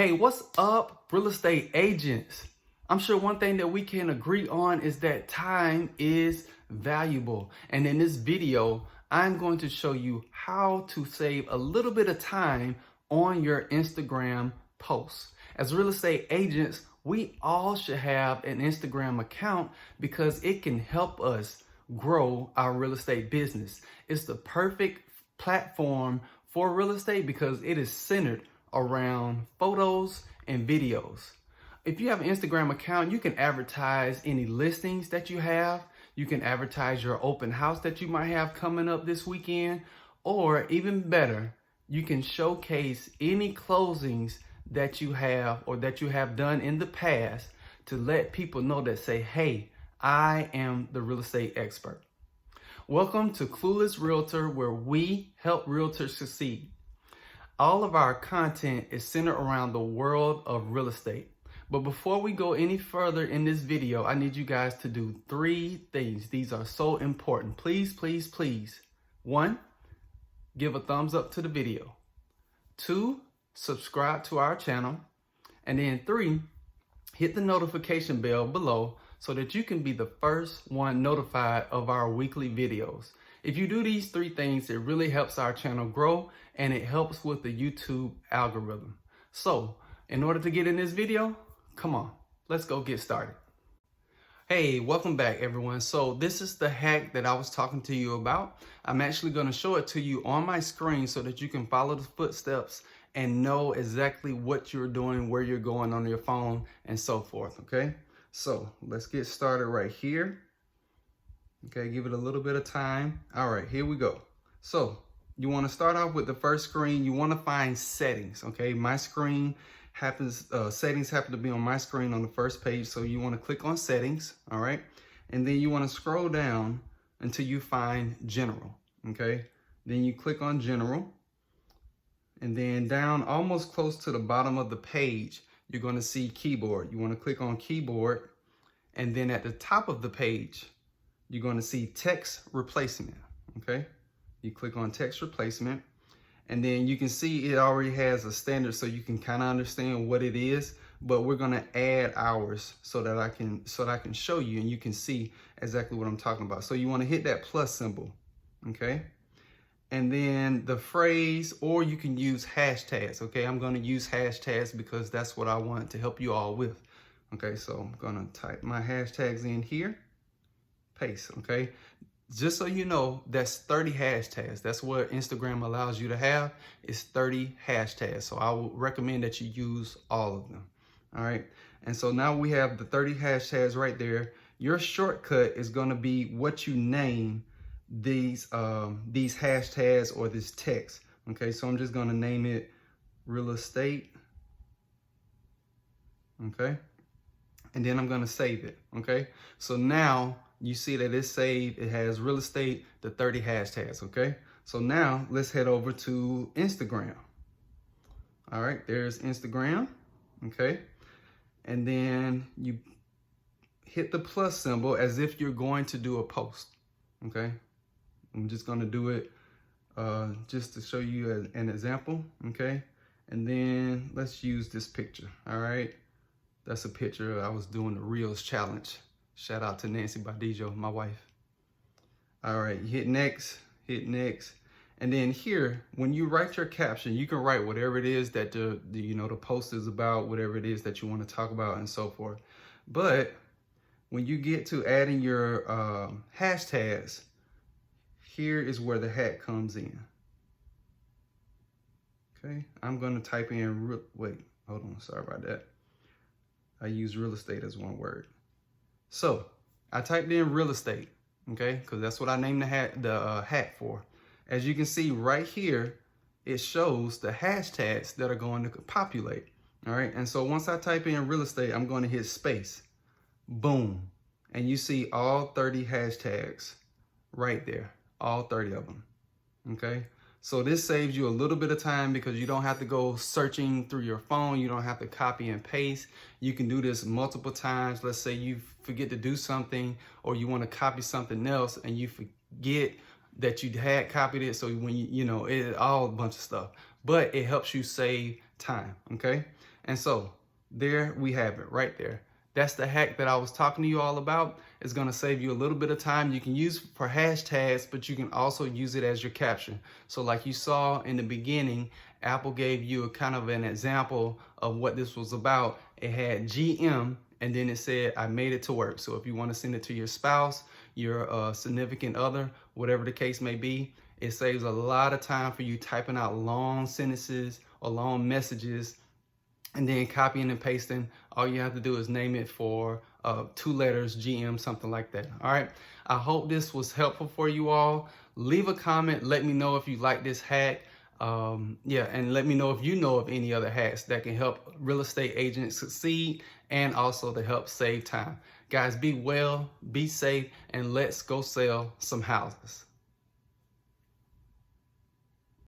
Hey, what's up, real estate agents? I'm sure one thing that we can agree on is that time is valuable. And in this video, I'm going to show you how to save a little bit of time on your Instagram posts. As real estate agents, we all should have an Instagram account because it can help us grow our real estate business. It's the perfect platform for real estate because it is centered around photos and videos. If you have an Instagram account, you can advertise any listings that you have. You can advertise your open house that you might have coming up this weekend, or even better, you can showcase any closings that you have or that you have done in the past to let people know that say, hey, I am the real estate expert. Welcome to Clueless Realtor, where we help realtors succeed. All of our content is centered around the world of real estate. But before we go any further in this video, I need you guys to do 3 things. These are so important. Please, please, please. 1, give a thumbs up to the video. 2, subscribe to our channel. And then 3, hit the notification bell below so that you can be the first one notified of our weekly videos. If you do these 3 things, it really helps our channel grow and it helps with the YouTube algorithm. So, in order to get in this video, come on, let's go get started. Hey, welcome back everyone. So this is the hack that I was talking to you about. I'm actually going to show it to you on my screen so that you can follow the footsteps and know exactly what you're doing, where you're going on your phone and so forth, okay? So let's get started right here. Okay, give it a little bit of time. All right, here we go. So you want to start off with the first screen. You want to find settings, okay? My screen happens, settings happen to be on my screen on the first page. So you want to click on settings, all right? And then you want to scroll down until you find general, okay? Then you click on general. And then down almost close to the bottom of the page, you're going to see keyboard. You want to click on keyboard. And then at the top of the page, you're going to see text replacement, okay? You click on text replacement, and then you can see it already has a standard so you can kind of understand what it is, but we're going to add ours so that I can show you and you can see exactly what I'm talking about. So you want to hit that plus symbol, okay? And then the phrase, or you can use hashtags, okay? I'm going to use hashtags because that's what I want to help you all with. Okay, so I'm going to type my hashtags in here. Paste, okay? Just so you know, that's 30 hashtags. That's what Instagram allows you to have, is 30 hashtags. So I would recommend that you use all of them, all right? And so now we have the 30 hashtags right there. Your shortcut is gonna be what you name these hashtags or this text, okay? So I'm just gonna name it real estate, okay? And then I'm gonna save it, okay? So now you see that it's saved. It has real estate, the 30 hashtags, okay? So now let's head over to Instagram. All right, there's Instagram, okay? And then you hit the plus symbol as if you're going to do a post, okay? I'm just gonna do it just to show you an example, okay? And then let's use this picture, all right? That's a picture I was doing the Reels challenge. Shout out to Nancy Badijo, my wife. All right, hit next. And then here, when you write your caption, you can write whatever it is that the post is about, whatever it is that you want to talk about and so forth. But when you get to adding your hashtags, here is where the hack comes in. Okay, I'm going to type in, hold on, sorry about that. I use real estate as one word. So I typed in real estate, okay, because that's what I named the hack for. As you can see right here, it shows the hashtags that are going to populate. All right, and so once I type in real estate, I'm going to hit space. Boom. And you see all 30 hashtags right there, all 30 of them. Okay. So this saves you a little bit of time because you don't have to go searching through your phone. You don't have to copy and paste. You can do this multiple times. Let's say you forget to do something or you want to copy something else and you forget that you had copied it. So when it's all a bunch of stuff, but it helps you save time. Okay. And so there we have it right there. That's the hack that I was talking to you all about. It's going to save you a little bit of time. You can use for hashtags, but you can also use it as your caption. So like you saw in the beginning, Apple gave you a kind of an example of what this was about. It had GM, and then it said, I made it to work. So if you want to send it to your spouse, your significant other, whatever the case may be, it saves a lot of time for you typing out long sentences or long messages and then copying and pasting. All you have to do is name it for 2 letters, GM, something like that. All right. I hope this was helpful for you all. Leave a comment. Let me know if you like this hack. Yeah, and let me know if you know of any other hacks that can help real estate agents succeed and also to help save time. Guys, be well, be safe, and let's go sell some houses.